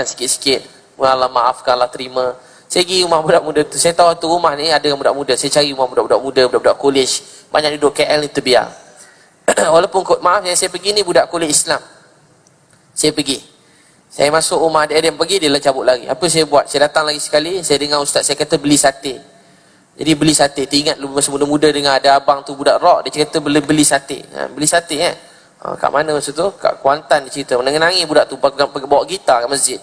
sikit-sikit. Allah maafkanlah, terima. Saya pergi rumah budak muda tu. Saya tahu tu rumah ni ada budak muda. Saya cari rumah budak-budak muda, budak-budak kolej. Banyak duduk KL ni terbiar. Walaupun maaf yang saya pergi ni budak kolej Islam. Saya pergi. Saya masuk rumah dia pergi, dia cabut lari. Apa saya buat? Saya datang lagi sekali, saya dengar ustaz saya kata beli sate. Jadi beli sate. Teringat dulu masa muda-muda dengar ada abang tu budak rock, dia kata beli sate. Beli sate kat mana masa tu? Kat Kuantan dia cerita. Menangis budak tu bawa gitar kat masjid.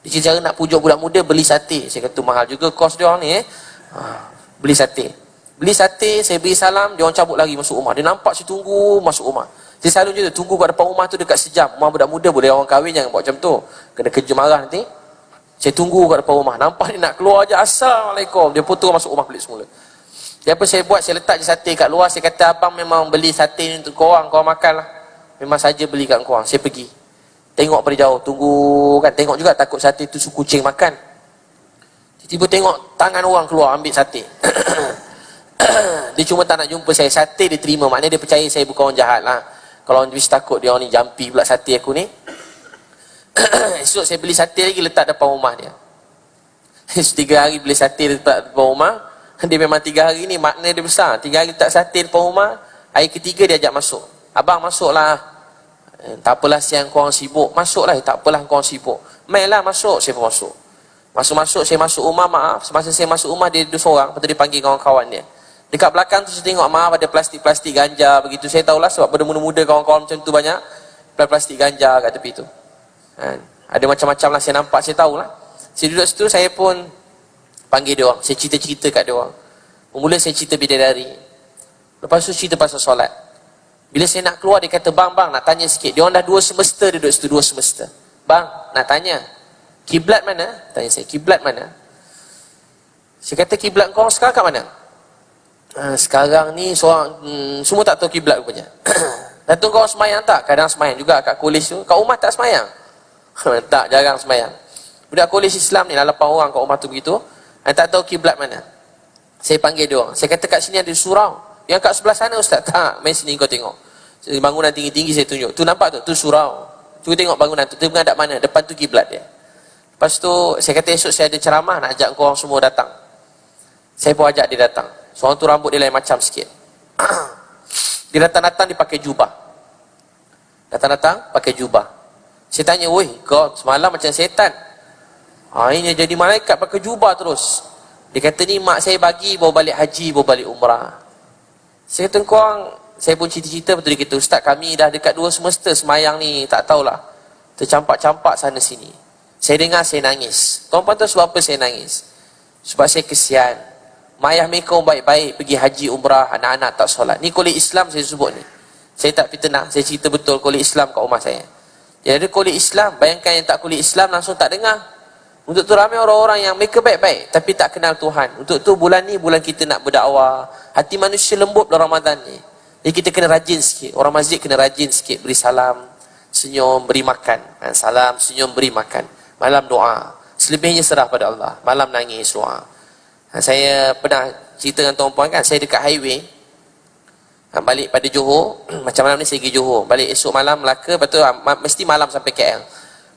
Dia cara nak pujuk budak muda beli sate. Saya kata mahal juga kos dia orang ni beli sate. Beli sate, saya beri salam, dia orang cabut lagi masuk rumah. Dia nampak saya tunggu masuk rumah. Saya selalu je tu, tunggu kat depan rumah tu dekat sejam. Rumah budak muda boleh orang kahwin, jangan buat macam tu. Kena kerja marah nanti. Saya tunggu kat depan rumah. Nampak dia nak keluar je, Assalamualaikum. Dia potong masuk rumah balik semula. Jadi apa saya buat? Saya letak je sate kat luar. Saya kata, abang memang beli sate ni untuk korang makan lah. Memang saja beli kat korang. Saya pergi. Tengok pada jauh, tunggu kan. Tengok juga takut sate tu kucing makan. Tiba-tiba tengok tangan orang keluar ambil sate. Dia cuma tak nak jumpa saya. Sate dia terima, maknanya dia percaya saya bukan orang jahat lah. Kalau orang habis takut dia orang ni jampi pula sate aku ni. Esok saya beli sate lagi letak depan rumah dia. 3 hari beli sate letak depan rumah. Dia memang 3 hari ni makna dia besar. 3 hari letak sate depan rumah. Hari ketiga dia ajak masuk. Abang masuklah. Tak apalah siang korang sibuk. Masuklah, tak apalah korang sibuk. Mainlah masuk, saya pun masuk. Masuk-masuk, saya masuk rumah, maaf. Semasa saya masuk rumah, dia duduk seorang. Lepas tu dia panggil kawan-kawan dia. Dekat belakang tu saya tengok, maaf ada plastik-plastik ganja begitu. Saya tahulah sebab pada muda-muda kawan-kawan macam tu banyak. Plastik ganja kat tepi tu. Ada macam-macam lah saya nampak, saya tahulah. Saya duduk situ, saya pun panggil dia orang. Saya cerita-cerita kat dia orang. Mula saya cerita bidadari. Lepas tu cerita pasal solat. Bila saya nak keluar, dia kata, bang, nak tanya sikit. Dia orang dah 2 semester duduk situ, 2 semester. Bang, nak tanya. Kiblat mana? Tanya saya, kiblat mana? Saya kata, kiblat kau sekarang kat mana? Sekarang ni, semua tak tahu kiblat rupanya. Datuk kau semayang tak? Kadang semayang juga kat kolej tu. Kat rumah tak semayang? Tak, jarang semayang. Budak kolej Islam ni, 8 orang kat rumah tu begitu. Tak tahu kiblat mana. Saya panggil dia orang. Saya kata, kat sini ada surau. Yang kat sebelah sana ustaz, tak, main sini kau tengok. Bangunan tinggi-tinggi saya tunjuk. Tu nampak tu surau. Cuba tengok bangunan tu. Tu menghadap mana? Depan tu kiblat dia. Lepas tu saya kata esok saya ada ceramah nak ajak korang semua datang. Saya pun ajak dia datang. Seorang tu rambut dia lain macam sikit. Dia datang-datang dia pakai jubah. Datang-datang pakai jubah. Saya tanya, "Woi, kau semalam macam setan. Ini jadi malaikat pakai jubah terus." Dia kata, "Ni mak saya bagi bawa balik haji, bawa balik umrah." Saya kata, korang, saya pun cerita-cerita, betul dia kata, "Ustaz, kami dah dekat 2 semester semayang ni, tak tahulah. Tercampak-campak sana sini." Saya dengar, saya nangis. Tuan-tuan tahu sebab apa saya nangis? Sebab saya kesian. Mayah mereka baik-baik, pergi haji, umrah, anak-anak tak solat. Ni kolej Islam saya sebut ni. Saya tak fitnah, saya cerita betul kolej Islam kat rumah saya. Jadi ada kolej Islam, bayangkan yang tak kolej Islam langsung tak dengar. Untuk tu ramai orang-orang yang mereka baik-baik tapi tak kenal Tuhan. Untuk tu bulan ni bulan kita nak berdakwah. Hati manusia lembut dalam Ramadan ni. Jadi kita kena rajin sikit. Orang masjid kena rajin sikit. Beri salam, senyum, beri makan. Salam, senyum, beri makan. Malam doa. Selebihnya serah pada Allah. Malam nangis doa. Saya pernah cerita dengan tuan-puan kan, saya dekat highway. Balik pada Johor. Macam malam ni saya pergi Johor. Balik esok malam Melaka. Lepas tu mesti malam sampai KL.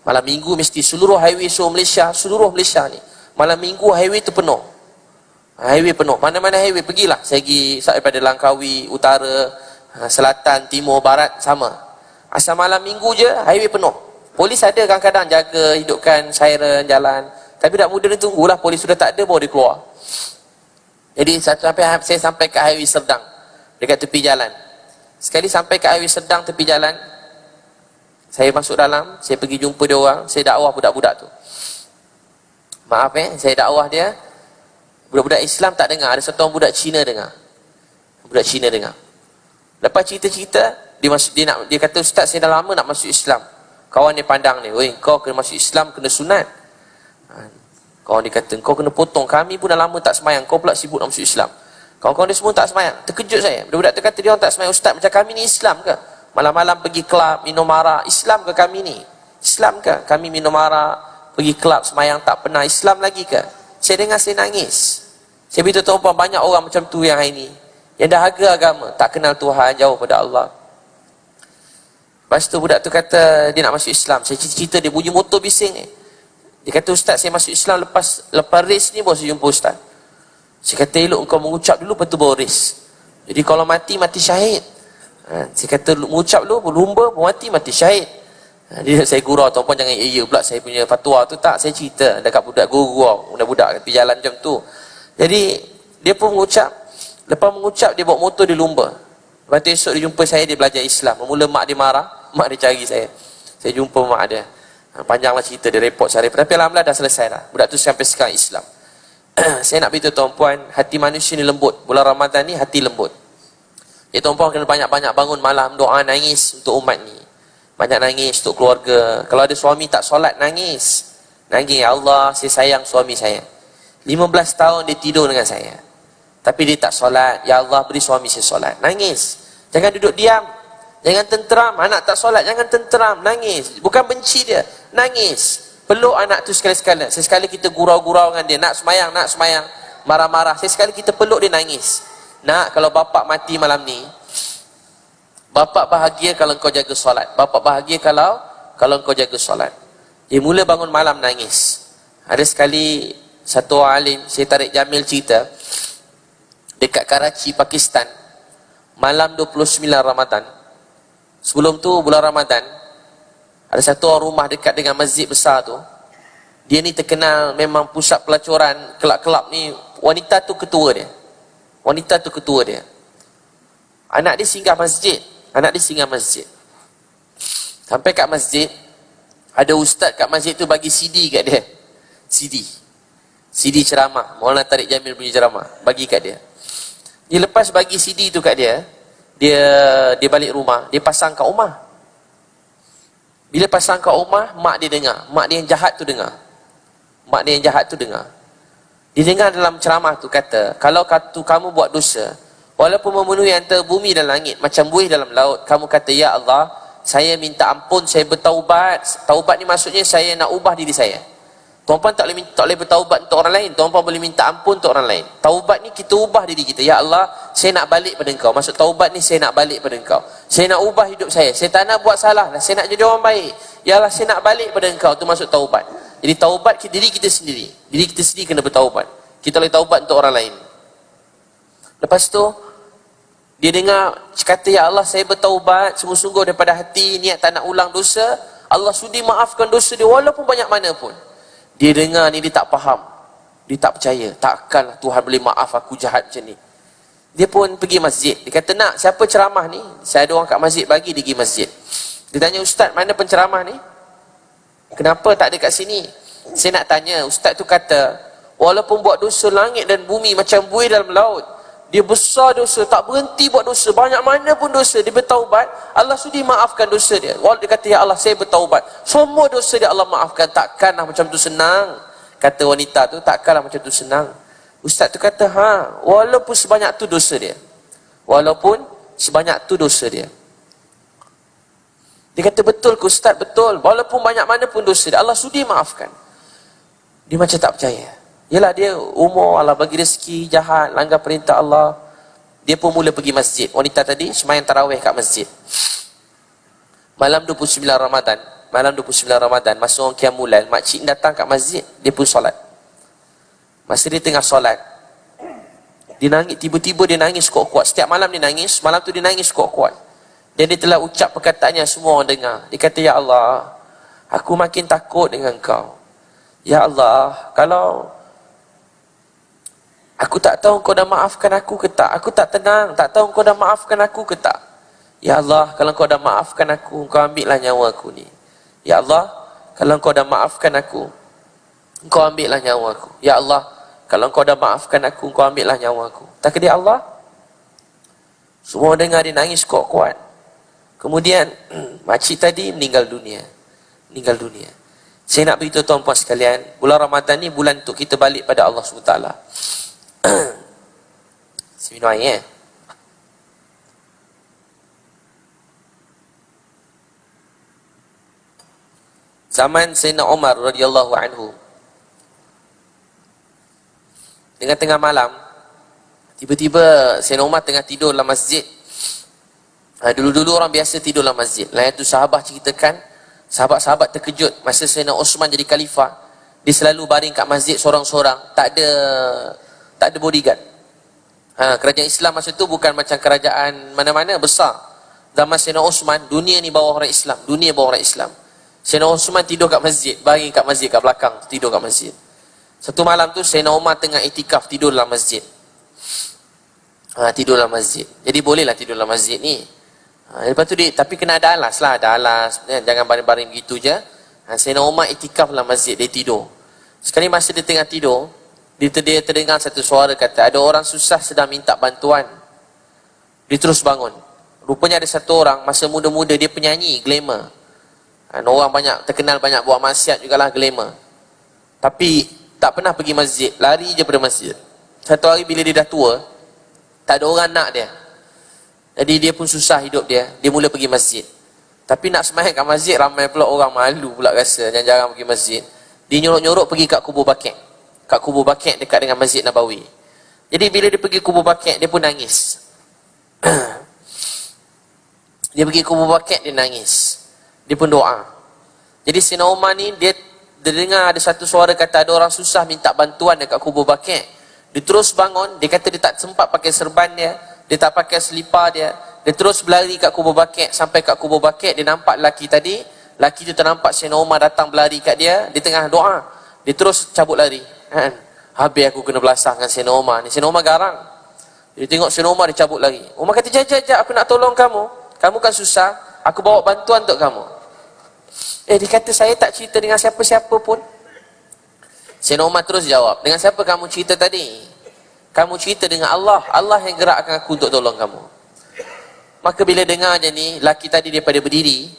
Malam minggu mesti seluruh highway seluruh Malaysia ni. Malam minggu highway tu penuh. Highway penuh. Mana-mana highway pergilah. Saya pergi daripada Langkawi, utara, selatan, timur, barat, sama. Asal malam minggu je highway penuh. Polis ada kadang-kadang jaga, hidupkan siren jalan. Tapi budak muda ni tunggulah, polis sudah tak ada baru dia keluar. Jadi saya sampai ke highway Serdang, dekat tepi jalan. Sekali sampai ke highway Serdang tepi jalan, saya masuk dalam, saya pergi jumpa dia orang, saya dakwah budak-budak tu. Maaf saya dakwah dia. Budak-budak Islam tak dengar, ada satu orang budak Cina dengar. Budak Cina dengar. Lepas cerita-cerita, dia kata, "Ustaz, saya dah lama nak masuk Islam." Kawan dia pandang ni, "Oi, kau kena masuk Islam, kena sunat." Kawan dia kata, "Kau kena potong, kami pun dah lama tak semayang, kau pula sibuk nak masuk Islam." Kawan-kawan dia semua tak semayang. Terkejut saya. Budak-budak tu kata, dia orang tak semayang. "Ustaz, macam kami ni Islam ke? Malam-malam pergi kelab, minum arak, Islam ke kami ni? Islam ke? Kami minum arak, pergi kelab, semayang tak pernah, Islam lagi ke?" Saya dengar, saya nangis. Saya beritahu tuan-tuan, banyak orang macam tu yang hari ni, yang dah harga agama, tak kenal Tuhan, jauh pada Allah. Lepas tu budak tu kata dia nak masuk Islam. Saya cerita dia bunyi motor bising ni. Dia kata, Ustaz saya masuk Islam lepas race ni baru saya jumpa Ustaz. Saya kata, elok engkau mengucap dulu, lepas tu baru race. Jadi kalau mati syahid. Saya kata, mengucap dulu, berlumba, mati syahid. Dia saya gurau, tuan-puan jangan iya pula saya punya fatwa tu. Tak, saya cerita dekat budak gurau, budak-budak tepi jalan macam tu. Jadi dia pun mengucap. Lepas mengucap, dia bawa motor, dia lumba. Lepas tu esok dia jumpa saya, dia belajar Islam. Mula mak dia marah, mak dia cari saya. Saya jumpa mak dia. Panjanglah cerita, dia report saya. Tapi alhamdulillah dah selesai dah. Budak tu sampai sekarang Islam. Saya nak beritahu tuan-puan, hati manusia ni lembut. Bulan Ramadan ni hati lembut. Ya tuan-puan kena banyak-banyak bangun malam, doa nangis untuk umat ni. Banyak nangis untuk keluarga. Kalau ada suami tak solat, nangis. Nangis, ya Allah, saya sayang suami saya. 15 tahun dia tidur dengan saya. Tapi dia tak solat. Ya Allah, beri suami saya solat. Nangis. Jangan duduk diam. Jangan tenteram. Anak tak solat, jangan tenteram. Nangis. Bukan benci dia. Nangis. Peluk anak tu sekali-sekala. Sesekali kita gurau-gurau dengan dia. Nak semayang. Marah-marah. Sesekali kita peluk dia, nangis. Nak, kalau bapak mati malam ni, bapak bahagia kalau kau jaga solat. Bapak bahagia kalau kau jaga solat. Dia mula bangun malam nangis. Ada sekali satu alim, saya tarik Jamil cerita, dekat Karachi, Pakistan, malam 29 Ramadan. Sebelum tu bulan Ramadan, ada satu orang rumah dekat dengan masjid besar tu. Dia ni terkenal memang pusat pelacuran, kelab-kelab ni, wanita tu ketua dia. Anak dia singgah masjid. Sampai kat masjid, ada ustaz kat masjid tu bagi CD kat dia. CD ceramah, Maulana Tariq Jamil punya ceramah, bagi kat dia. Dia lepas bagi CD tu kat dia, dia balik rumah, dia pasang kat rumah. Bila pasang kat rumah, mak dia dengar. Mak dia yang jahat tu dengar. Dia dengar dalam ceramah tu kata, kalau kamu buat dosa, walaupun memenuhi antara bumi dan langit, macam buih dalam laut, kamu kata, ya Allah, saya minta ampun, saya bertaubat. Taubat ni maksudnya saya nak ubah diri saya. Tuan-puan tak boleh bertaubat untuk orang lain. Tuan-puan boleh minta ampun untuk orang lain. Taubat ni kita ubah diri kita. Ya Allah, saya nak balik pada engkau. Maksud taubat ni, saya nak balik pada engkau. Saya nak ubah hidup saya. Saya tak nak buat salah. Saya nak jadi orang baik. Ya Allah, saya nak balik pada engkau. Itu maksud taubat. Jadi taubat diri kita sendiri. Diri kita sendiri kena bertaubat. Kita boleh taubat untuk orang lain. Lepas tu, dia dengar, kata, ya Allah, saya bertaubat sungguh-sungguh daripada hati, niat tak nak ulang dosa. Allah sudi maafkan dosa dia walaupun banyak mana pun. Dia dengar ni, dia tak faham. Dia tak percaya. Takkanlah Tuhan boleh maaf aku jahat macam ni. Dia pun pergi masjid. Dia kata, nak, siapa ceramah ni? Saya ada orang kat masjid, bagi dia pergi masjid. Dia tanya, ustaz, mana penceramah ni? Kenapa tak ada kat sini? Saya nak tanya, ustaz tu kata, walaupun buat dosa langit dan bumi macam buih dalam laut, dia besar dosa, tak berhenti buat dosa, banyak mana pun dosa, dia bertaubat, Allah sudi maafkan dosa dia. Walau dia kata, ya Allah, saya bertaubat, semua dosa dia Allah maafkan. Takkanlah macam tu senang. Kata wanita tu, takkanlah macam tu senang. Ustaz tu kata, walaupun sebanyak tu dosa dia. Dia kata, betul ke ustaz? Betul. Walaupun banyak mana pun dosa dia, Allah sudi maafkan. Dia macam tak percaya. Yelah, dia umur, Allah bagi rezeki, jahat, langgar perintah Allah. Dia pun mula pergi masjid. Wanita tadi sembahyang tarawih kat masjid. Malam 29 Ramadan, masa orang Qiyamul Lail, makcik datang kat masjid, dia pun solat. Masa dia tengah solat, dia nangis, tiba-tiba dia nangis kuat-kuat. Setiap malam dia nangis, malam tu dia nangis kuat-kuat. Dan dia telah ucap perkataannya, semua orang dengar. Dia kata, ya Allah, aku makin takut dengan kau. Ya Allah, kalau aku tak tahu kau dah maafkan aku ke tak. Aku tak tenang, tak tahu kau dah maafkan aku ke tak. Ya Allah, kalau kau dah maafkan aku, kau ambillah nyawa aku ni. Ya Allah, kalau kau dah maafkan aku, kau ambillah nyawa aku. Ya Allah, kalau kau dah maafkan aku, kau ambillah nyawa aku. Tak kira Allah. Semua dengar dia nangis kuat-kuat. Kemudian makcik tadi meninggal dunia. Saya nak beritahu tuan-puan sekalian, bulan Ramadan ni bulan untuk kita balik pada Allah SWT. Saya minum air. Zaman Sayyidina Umar radhiyallahu anhu, tengah-tengah malam, tiba-tiba Sayyidina Umar tengah tidur dalam masjid. Dulu-dulu orang biasa tidur dalam masjid. Lain tu sahabat ceritakan, sahabat-sahabat terkejut masa Sayyidina Osman jadi khalifah. Dia selalu baring kat masjid sorang-sorang, tak ada bodyguard. Kerajaan Islam masa tu bukan macam kerajaan mana-mana besar. Zaman Sayyidina Osman, dunia ni bawah orang Islam, dunia bawah orang Islam. Sayyidina Osman tidur kat masjid, baring kat masjid kat belakang, tidur kat masjid. Satu malam tu Sayyidina Umar tengah iktikaf, tidur dalam masjid. Tidur dalam masjid. Jadi bolehlah tidur dalam masjid ni. Lepas tu dia, tapi kena ada alas lah, ada alas, jangan baring-baring begitu je. Sayyidina Umar iktikaf dalam masjid, dia tidur. Sekali masa dia tengah tidur, dia terdengar satu suara kata, ada orang susah sedang minta bantuan. Dia terus bangun. Rupanya ada satu orang, masa muda-muda dia penyanyi, glamour. Orang banyak, terkenal banyak buat maksiat jugalah, glamour. Tapi tak pernah pergi masjid, lari je pada masjid. Satu hari bila dia dah tua, tak ada orang nak dia. Jadi dia pun susah hidup dia, dia mula pergi masjid. Tapi nak sembahyang kat masjid, ramai pula orang, malu pula rasa, jarang-jarang pergi masjid. Dia nyorok-nyorok pergi kat kubur Baqi'. Kat kubur Baqi' dekat dengan Masjid Nabawi. Jadi bila dia pergi kubur Baqi', dia pun nangis. Dia pergi kubur Baqi', dia nangis. Dia pun doa. Jadi Sayyidina Umar ni, dia dengar ada satu suara kata ada orang susah minta bantuan dekat kubur Baqi'. Dia terus bangun, dia kata dia tak sempat pakai serban dia tak pakai selipar dia. Dia terus berlari kat kubur Baqi'. Sampai kat kubur Baqi', dia nampak lelaki tadi. Lelaki tu ternampak Sayyidina Umar datang berlari kat dia. Dia tengah doa. Dia terus cabut lari. Habis aku kena belasah dengan Sayyidina Umar ni. Sayyidina Umar garang. Dia tengok Sayyidina Umar, dia cabut lari. Umar kata, jap, aku nak tolong kamu. Kamu kan susah, aku bawa bantuan untuk kamu. Dia kata, saya tak cerita dengan siapa-siapa pun. Sayyidina Umar terus jawab, dengan siapa kamu cerita tadi? Kamu cerita dengan Allah. Allah yang gerakkan aku untuk tolong kamu. Maka bila dengar je ni, lelaki tadi daripada berdiri,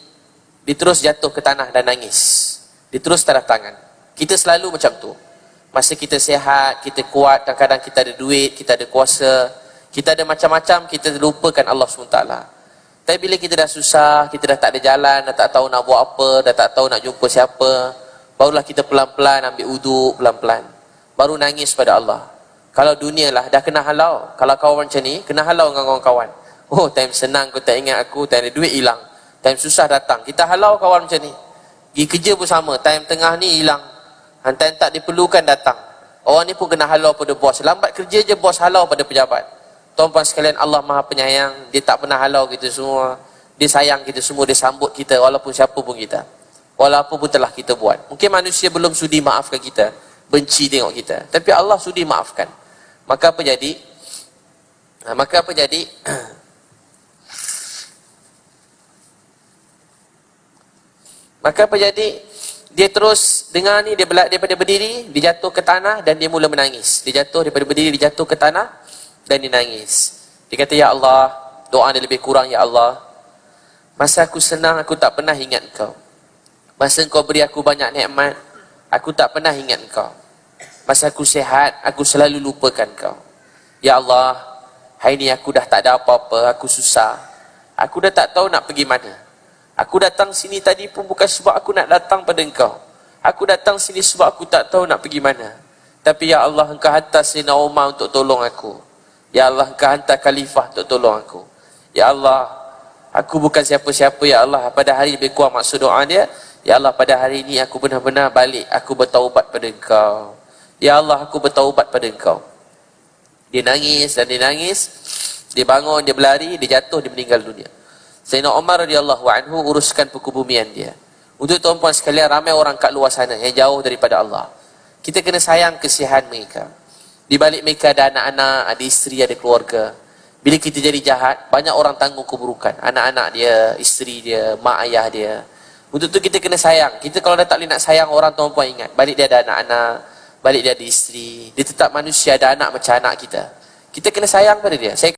dia terus jatuh ke tanah dan nangis. Dia terus tanda tangan. Kita selalu macam tu. Masa kita sihat, kita kuat, kadang-kadang kita ada duit, kita ada kuasa, kita ada macam-macam, kita lupakan Allah SWT. Tapi bila kita dah susah, kita dah tak ada jalan, dah tak tahu nak buat apa, dah tak tahu nak jumpa siapa, barulah kita pelan-pelan ambil uduk, pelan-pelan. Baru nangis pada Allah. Kalau dunia lah, dah kena halau. Kalau kawan macam ni, kena halau dengan kawan-kawan. Oh, time senang kau tak ingat aku, time ada duit hilang. Time susah datang, kita halau kawan macam ni. Pergi kerja pun sama, time tengah ni hilang. Time tak diperlukan datang. Orang ni pun kena halau pada bos. Lambat kerja je bos halau pada pejabat. Tuan-tuan sekalian, Allah Maha Penyayang. Dia tak pernah halau kita semua. Dia sayang kita semua, dia sambut kita walaupun siapa pun kita. Walaupun pun telah kita buat. Mungkin manusia belum sudi maafkan kita, benci tengok kita. Tapi Allah sudi maafkan. Maka apa jadi? Maka apa jadi? Maka apa jadi? Dia terus dengar ni, dia daripada berdiri, dia jatuh ke tanah dan dia mula menangis. Dia jatuh daripada berdiri, dia jatuh ke tanah dan dia nangis. Dia kata, ya Allah, doa dia lebih kurang, ya Allah. Masa aku senang, aku tak pernah ingat Engkau. Masa Engkau beri aku banyak nikmat, aku tak pernah ingat Engkau. Masa aku sihat, aku selalu lupakan Engkau. Ya Allah, hari ni aku dah tak ada apa-apa, aku susah. Aku dah tak tahu nak pergi mana. Aku datang sini tadi pun bukan sebab aku nak datang pada Engkau. Aku datang sini sebab aku tak tahu nak pergi mana. Tapi ya Allah, Engkau hantar Sayyidina Umar untuk tolong aku. Ya Allah, Engkau hantar Khalifah untuk tolong aku. Ya Allah, aku bukan siapa-siapa, ya Allah. Pada hari lebih kurang maksud doa dia, ya Allah, pada hari ini aku benar-benar balik. Aku bertaubat pada Engkau. Ya Allah, aku bertaubat pada Engkau. Dia nangis dan dia nangis. Dia bangun, dia berlari, dia jatuh, dia meninggal dunia. Sayyidina Umar radhiyallahu anhu uruskan perkubumian dia. Untuk tuan-puan sekalian, ramai orang kat luar sana yang jauh daripada Allah. Kita kena sayang kesihan mereka. Di balik mereka ada anak-anak, ada isteri, ada keluarga. Bila kita jadi jahat, banyak orang tanggung keburukan. Anak-anak dia, isteri dia, mak ayah dia. Untuk tu kita kena sayang. Kita kalau dah tak boleh nak sayang orang, tuan-puan ingat, balik dia ada anak-anak, balik dia ada isteri. Dia tetap manusia, ada anak macam anak kita. Kita kena sayang pada dia. Saya